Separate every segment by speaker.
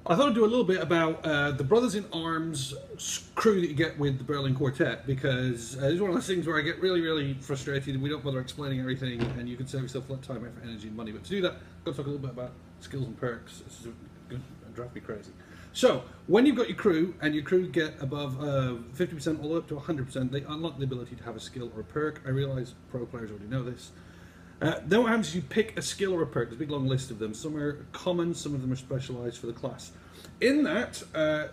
Speaker 1: I thought I'd do a little bit about the Brothers in Arms crew that you get with the Berlin Quartet, because it's one of those things where I get really, really frustrated and we don't bother explaining everything, and you can save yourself a lot of time, effort, energy, and money. But to do that, I've got to talk a little bit about skills and perks. This is going to drive me crazy. So, when you've got your crew, and your crew get above 50% all the way up to 100%, they unlock the ability to have a skill or a perk. I realise pro players already know this. Then what happens is you pick a skill or a perk. There's a big long list of them. Some are common, some of them are specialised for the class. In that,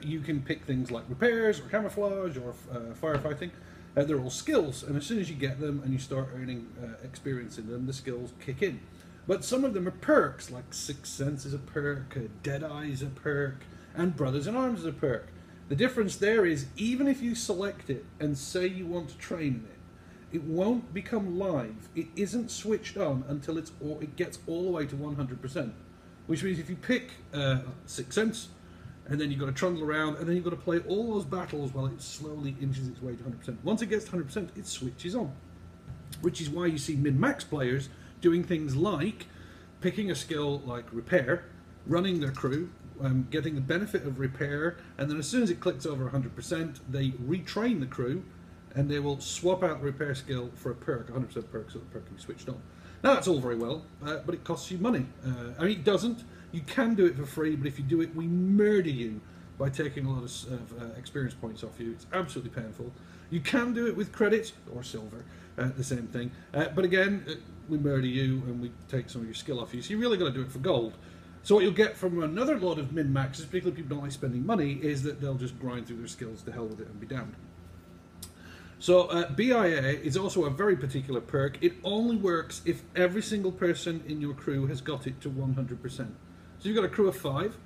Speaker 1: you can pick things like repairs or camouflage or firefighting. They're all skills, and as soon as you get them and you start earning experience in them, the skills kick in. But some of them are perks, like Sixth Sense is a perk, Deadeye is a perk, and Brothers in Arms is a perk. The difference there is, even if you select it and say you want to train in it, it won't become live. It isn't switched on until it gets all the way to 100%. Which means if you pick Sixth Sense, and then you've got to trundle around, and then you've got to play all those battles while it slowly inches its way to 100%. Once it gets to 100%, it switches on. Which is why you see min-max players doing things like picking a skill like repair, running their crew, getting the benefit of repair, and then as soon as it clicks over 100%, they retrain the crew, and they will swap out the repair skill for a perk, 100% perk, so the perk can be switched on. Now that's all very well, but it costs you money. I mean, it doesn't. You can do it for free, but if you do it, we murder you by taking a lot of experience points off you. It's absolutely painful. You can do it with credits, or silver, the same thing. But again, we murder you and we take some of your skill off you, so you really got to do it for gold. So what you'll get from another lot of min-maxes, particularly people don't like spending money, is that they'll just grind through their skills to hell with it and be damned. So BIA is also a very particular perk. It only works if every single person in your crew has got it to 100%. So you've got a crew of 5,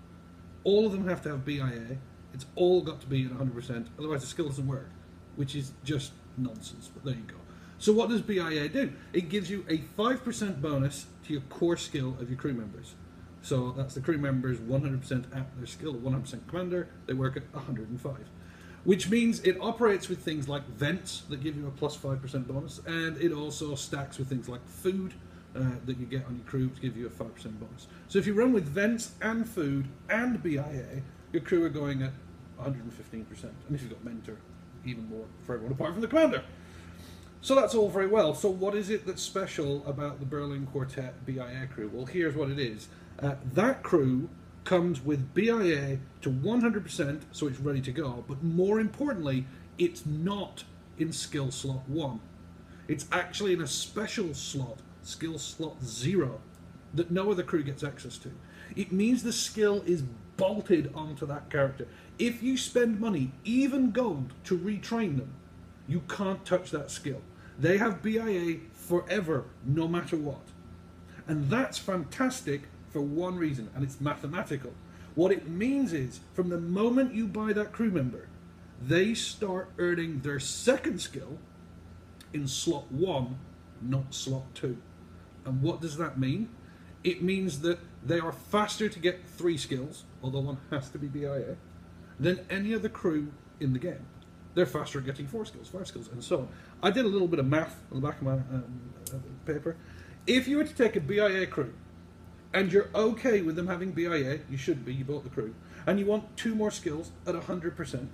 Speaker 1: all of them have to have BIA. It's all got to be at 100%, otherwise the skill doesn't work, which is just nonsense, but there you go. So what does BIA do? It gives you a 5% bonus to your core skill of your crew members. So that's the crew members 100% at their skill, 100% commander, they work at 105. Which means it operates with things like vents that give you a plus 5% bonus, and it also stacks with things like food that you get on your crew to give you a 5% bonus. So if you run with vents and food and BIA, your crew are going at 115%. And if you've got mentor, even more for everyone apart from the commander. So that's all very well. So what is it that's special about the Berlin Quartet BIA crew? Well, here's what it is. That crew comes with BIA to 100%, so it's ready to go, but more importantly, it's not in skill slot 1. It's actually in a special slot, skill slot 0, that no other crew gets access to. It means the skill is bolted onto that character. If you spend money, even gold, to retrain them, you can't touch that skill. They have BIA forever, no matter what. And that's fantastic for one reason, and it's mathematical. What it means is, from the moment you buy that crew member, they start earning their second skill in slot 1, not slot 2. And what does that mean? It means that they are faster to get 3 skills, although one has to be BIA, than any other crew in the game. They're faster at getting 4 skills, 5 skills, and so on. I did a little bit of math on the back of my paper. If you were to take a BIA crew, and you're okay with them having BIA, you should be, you bought the crew, and you want 2 more skills at 100%,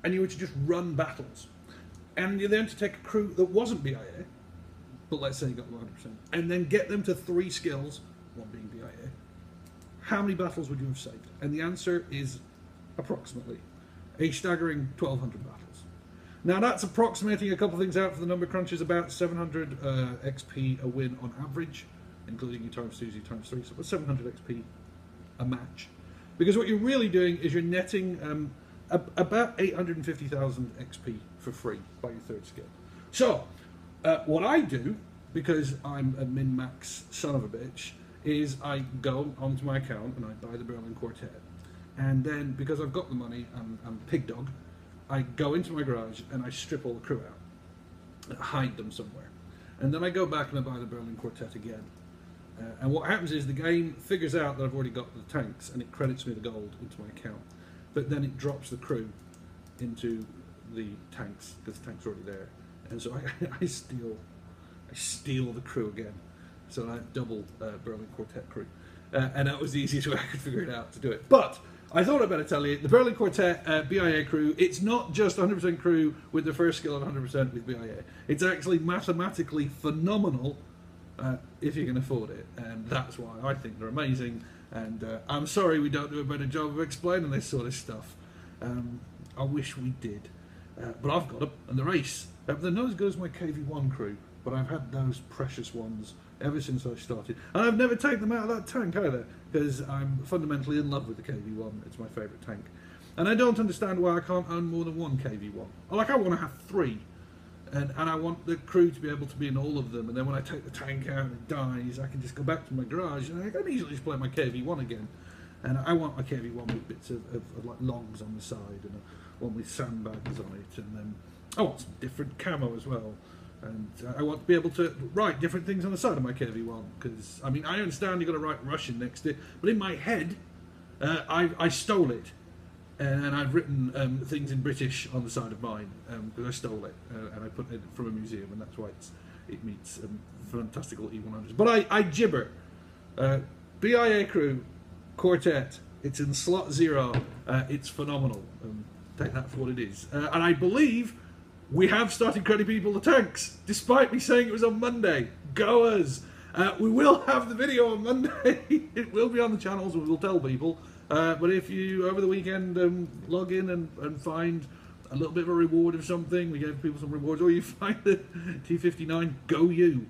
Speaker 1: and you were to just run battles, and you're then to take a crew that wasn't BIA, but let's say you got 100%, and then get them to 3 skills, one being BIA, how many battles would you have saved? And the answer is approximately a staggering 1,200 battles. Now that's approximating a couple of things out for the number crunchers, about 700 XP a win on average, including your times 2s, your times 3s, so about 700 XP a match. Because what you're really doing is you're netting about 850,000 XP for free by your 3rd skill. So, what I do, because I'm a min-max son of a bitch, is I go onto my account and I buy the Berlin Quartet. And then, because I've got the money, I'm pig dog, I go into my garage and I strip all the crew out, and hide them somewhere. And then I go back and I buy the Berlin Quartet again. And what happens is the game figures out that I've already got the tanks and it credits me the gold into my account. But then it drops the crew into the tanks because the tank's already there. And so I steal the crew again. So I have double Berlin Quartet crew. and that was the easiest way I could figure it out to do it. But I thought I'd better tell you, the Berlin Quartet BIA crew, it's not just 100% crew with the first skill and 100% with BIA. It's actually mathematically phenomenal if you can afford it, and that's why I think they're amazing. And I'm sorry we don't do a better job of explaining this sort of stuff. I wish we did, but I've got them, and they're ace. They're not as good as my KV1 crew, but I've had those precious ones ever since I started. And I've never taken them out of that tank either, because I'm fundamentally in love with the KV1. It's my favourite tank. And I don't understand why I can't own more than one KV1. Like, I want to have 3. And I want the crew to be able to be in all of them, and then when I take the tank out and it dies, I can just go back to my garage and I can easily just play my KV1 again. And I want my KV1 with bits of like logs on the side, and one with sandbags on it, and then I want some different camo as well. And I want to be able to write different things on the side of my KV1, because, I mean, I understand you've got to write Russian next to it, but in my head, I stole it. And I've written things in British on the side of mine, because I stole it, and I put it from a museum, and that's why it meets fantastical E100s. But I gibber. BIA crew, Quartet, it's in slot 0, it's phenomenal. Take that for what it is. And I believe we have started crediting people the tanks, despite me saying it was on Monday. Go us! We will have the video on Monday. It will be on the channels, and we'll tell people. But if you, over the weekend, log in and find a little bit of a reward of something, we gave people some rewards, or you find the T59, go you.